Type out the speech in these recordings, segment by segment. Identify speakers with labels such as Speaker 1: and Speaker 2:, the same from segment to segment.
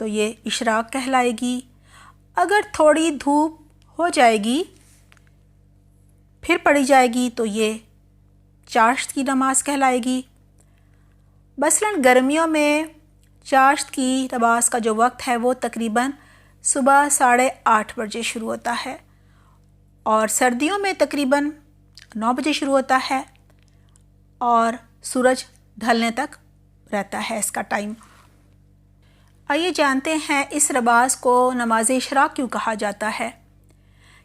Speaker 1: تو یہ اشراق کہلائے گی. اگر تھوڑی دھوپ ہو جائے گی پھر پڑھی جائے گی تو یہ چاشت کی نماز کہلائے گی. مثلاً گرمیوں میں چاشت کی نماز کا جو وقت ہے وہ تقریباً صبح 8:30 بجے شروع ہوتا ہے اور سردیوں میں تقریباً 9 بجے شروع ہوتا ہے اور سورج ڈھلنے تک رہتا ہے اس کا ٹائم. آئیے جانتے ہیں اس نماز کو نماز اشراق کیوں کہا جاتا ہے.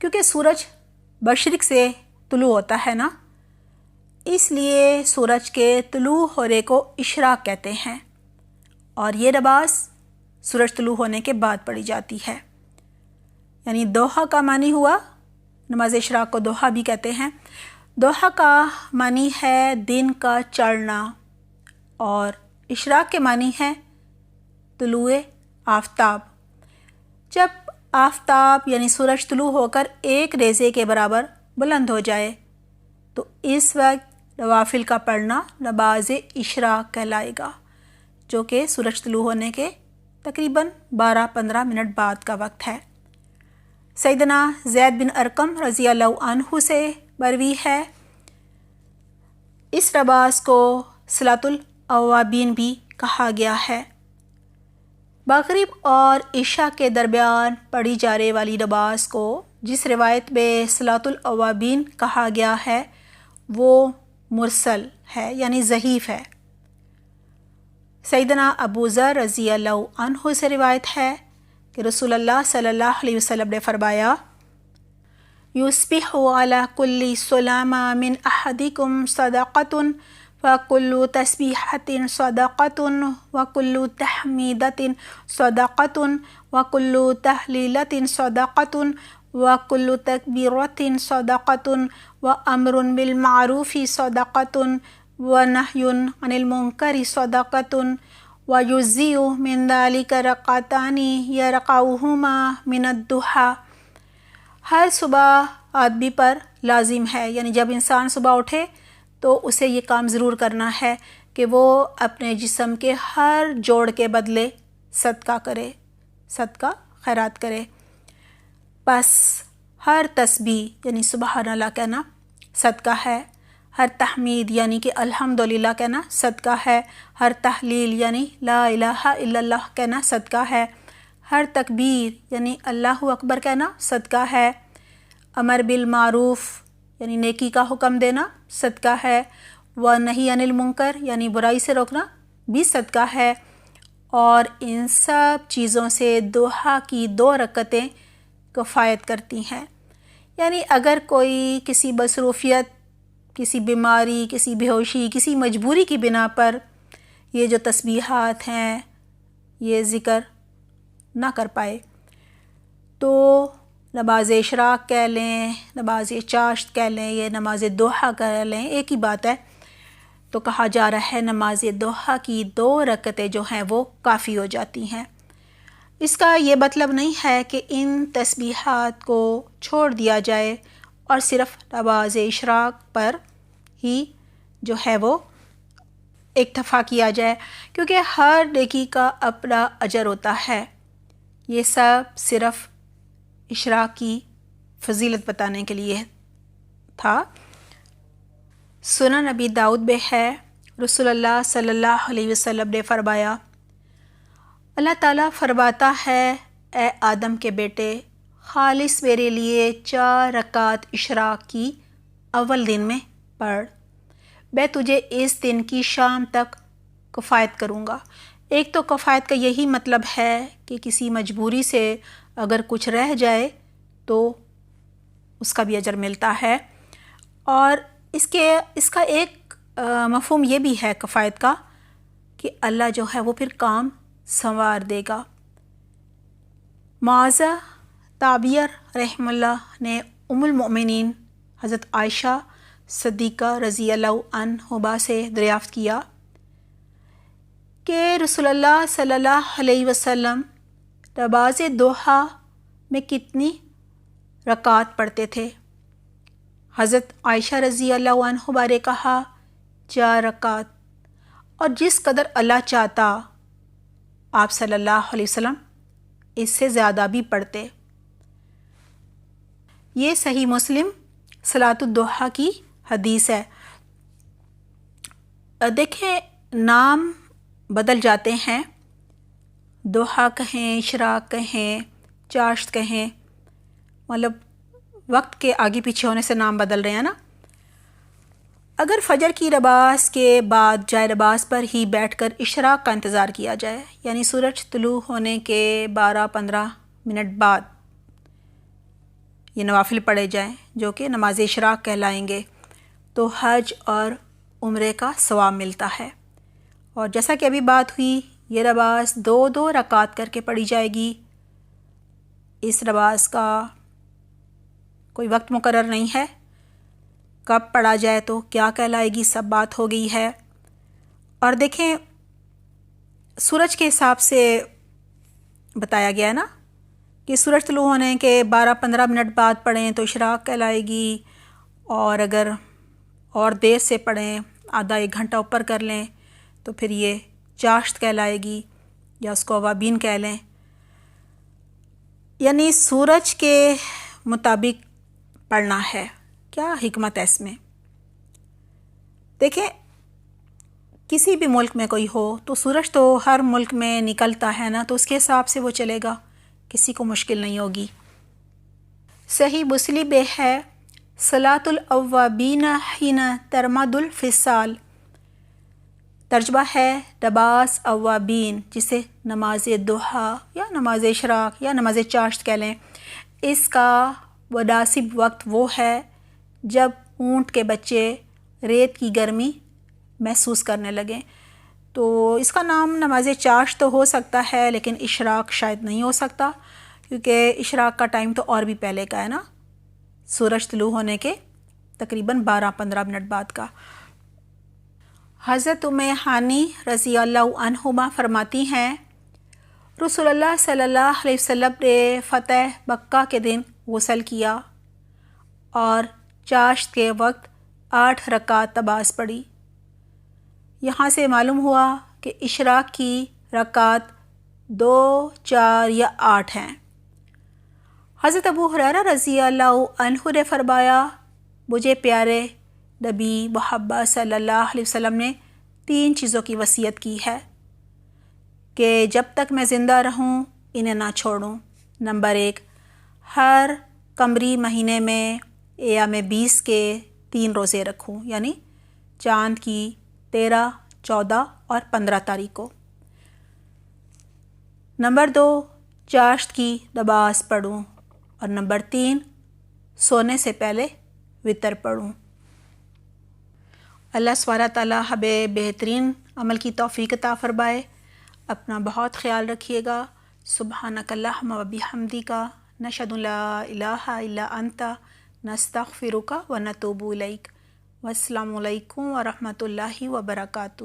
Speaker 1: کیونکہ سورج مشرق سے طلوع ہوتا ہے نا، اس لیے سورج کے طلوع ہونے کو اشراق کہتے ہیں اور یہ نماز سورج طلوع ہونے کے بعد پڑھی جاتی ہے. یعنی دوحہ کا معنی ہوا، نماز اشراق کو دوحہ بھی کہتے ہیں. دوحہ کا معنی ہے دن کا چڑھنا اور اشراق کے معنی ہے طلوع آفتاب. جب آفتاب یعنی سورج طلوع ہو کر ایک نیزے کے برابر بلند ہو جائے تو اس وقت نوافل کا پڑھنا نماز اشراق کہلائے گا، جو کہ سورج طلوع ہونے کے تقریباً 12-15 منٹ بعد کا وقت ہے. سیدنا زید بن ارقم رضی اللہ عنہ سے مروی ہے. اس نماز کو صلاۃ الاوابین بھی کہا گیا ہے. مغرب اور عشاء کے درمیان پڑھی جانے والی نماز کو جس روایت میں صلاۃ الاوابین کہا گیا ہے وہ مرسل ہے یعنی ضعیف ہے. سیدنا ابو ذر رضی اللہ عنہ سے روایت ہے کہ رسول اللہ صلی اللہ علیہ وسلم نے فرمایا یصبح علی کل سلامہ من احدکم صدقۃ وکل تسبیحۃ صدقۃ وکل تحمیدۃ صدقۃ وکل تہلیلۃ صدقۃ وکل تکبیرۃ صدقۃ وامر بالمعروف صدقۃ ونہی عن المنکر صدقۃ ویجزئ من ذلک رکعتان یرکعہما من الضحیٰ. ہر صبح آدمی پر لازم ہے، یعنی جب انسان صبح اٹھے تو اسے یہ کام ضرور کرنا ہے کہ وہ اپنے جسم کے ہر جوڑ کے بدلے صدقہ کرے، صدقہ خیرات کرے. بس ہر تسبیح یعنی سبحان اللہ کہنا صدقہ ہے، ہر تحمید یعنی کہ الحمدللہ کہنا صدقہ ہے، ہر تحلیل یعنی لا الہ الا اللہ کہنا صدقہ ہے، ہر تکبیر یعنی اللہ اکبر کہنا صدقہ ہے، امر بالمعروف یعنی نیکی کا حکم دینا صدقہ ہے، ونہی عن المنکر یعنی برائی سے روکنا بھی صدقہ ہے. اور ان سب چیزوں سے دوحہ کی 2 رکعتیں کفایت کرتی ہیں. یعنی اگر کوئی کسی مصروفیت، کسی بیماری، کسی بے ہوشی، کسی مجبوری کی بنا پر یہ جو تسبیحات ہیں یہ ذکر نہ کر پائے تو نماز اشراق کہہ لیں، نماز چاشت کہہ لیں، یہ نماز دوحہ کہہ لیں، ایک ہی بات ہے. تو کہا جا رہا ہے نماز دوحہ کی 2 رکعتیں جو ہیں وہ کافی ہو جاتی ہیں. اس کا یہ مطلب نہیں ہے کہ ان تسبیحات کو چھوڑ دیا جائے اور صرف نماز اشراق پر ہی جو ہے وہ اکتفا کیا جائے، کیونکہ ہر نیکی کا اپنا اجر ہوتا ہے. یہ سب صرف اشراق کی فضیلت بتانے کے لیے تھا. سنن نبی داؤد میں ہے رسول اللہ صلی اللہ علیہ وسلم نے فرمایا اللہ تعالیٰ فرماتا ہے اے آدم کے بیٹے خالص میرے لیے 4 رکعات اشراق کی اول دن میں پڑھ، میں تجھے اس دن کی شام تک کفایت کروں گا. ایک تو کفایت کا یہی مطلب ہے کہ کسی مجبوری سے اگر کچھ رہ جائے تو اس کا بھی اجر ملتا ہے، اور اس کا ایک مفہوم یہ بھی ہے کفایت کا کہ اللہ جو ہے وہ پھر کام سنوار دے گا. معاذہ تابیر رحم اللہ نے ام المؤمنین حضرت عائشہ صدیقہ رضی اللہ عنہا سے دریافت کیا کہ رسول اللہ صلی اللہ علیہ وسلم نماز دوحہ میں کتنی رکعات پڑھتے تھے. حضرت عائشہ رضی اللہ عنہا نے کہا 4 رکعات، اور جس قدر اللہ چاہتا آپ صلی اللہ علیہ وسلم اس سے زیادہ بھی پڑھتے۔ یہ صحیح مسلم صلاۃ الضحیٰ کی حدیث ہے۔ دیکھیں نام بدل جاتے ہیں، ضحیٰ کہیں، اشراق کہیں، چاشت کہیں، مطلب وقت کے آگے پیچھے ہونے سے نام بدل رہے ہیں نا۔ اگر فجر کی نماز کے بعد جائے نماز پر ہی بیٹھ کر اشراق کا انتظار کیا جائے، یعنی سورج طلوع ہونے کے 12-15 منٹ بعد یہ نوافل پڑھے جائیں جو کہ نماز اشراق کہلائیں گے، تو حج اور عمرے کا ثواب ملتا ہے۔ اور جیسا کہ ابھی بات ہوئی، یہ نماز 2 رکعت کر کے پڑھی جائے گی۔ اس نماز کا کوئی وقت مقرر نہیں ہے، کب پڑھا جائے تو کیا کہلائے گی، سب بات ہو گئی ہے۔ اور دیکھیں سورج کے حساب سے بتایا گیا ہے نا کہ سورج طلوع ہونے کے 12-15 منٹ بعد پڑھیں تو اشراق کہلائے گی، اور اگر اور دیر سے پڑھیں، آدھا 1 گھنٹہ اوپر کر لیں تو پھر یہ چاشت کہلائے گی، یا اس کو اوابین کہہ لیں۔ یعنی سورج کے مطابق پڑھنا ہے۔ کیا حکمت ہے اس میں؟ دیکھیں کسی بھی ملک میں کوئی ہو تو سورج تو ہر ملک میں نکلتا ہے نا، تو اس کے حساب سے وہ چلے گا، کسی کو مشکل نہیں ہوگی۔ صحیح مسلم میں ہے صلاۃ الاوابین حین ترمد الفصال، ترجمہ ہے نماز اوابین، جسے نماز ضحیٰ یا نماز اشراق یا نماز چاشت کہہ لیں، اس کا مناسب وقت وہ ہے جب اونٹ کے بچے ریت کی گرمی محسوس کرنے لگیں۔ تو اس کا نام نماز چاشت تو ہو سکتا ہے، لیکن اشراق شاید نہیں ہو سکتا، کیونکہ اشراق کا ٹائم تو اور بھی پہلے کا ہے نا، سورج طلوع ہونے کے تقریباً 12-15 منٹ بعد کا۔ حضرت ام ہانی رضی اللہ عنہما فرماتی ہیں رسول اللہ صلی اللہ علیہ وسلم نے فتح مکہ کے دن غسل کیا اور چاشت کے وقت 8 رکعت نماز پڑھی۔ یہاں سے معلوم ہوا کہ اشراق کی رکعت 2، 4 یا 8 ہیں۔ حضرت ابو ہریرہ رضی اللہ عنہ نے فرمایا مجھے پیارے نبی محمد صلی اللہ علیہ وسلم نے 3 چیزوں کی وصیت کی ہے کہ جب تک میں زندہ رہوں انہیں نہ چھوڑوں۔ نمبر 1، ہر قمری مہینے میں ایام 20 کے 3 روزے رکھوں، یعنی چاند کی 13، 14 اور 15 تاریخ کو۔ نمبر 2، چاشت کی نماز پڑھوں، اور نمبر 3، سونے سے پہلے وتر پڑھوں۔ اللہ سبحانہ تعالیٰ ہمیں بہترین عمل کی توفیق عطا فرمائے۔ اپنا بہت خیال رکھیے گا۔ سبحانک اللہم و بحمدک، نشہد ان لا الہ الا انت، نستغفرک و نتوب الیک۔ والسلام علیکم ورحمۃ اللہ وبرکاتہ۔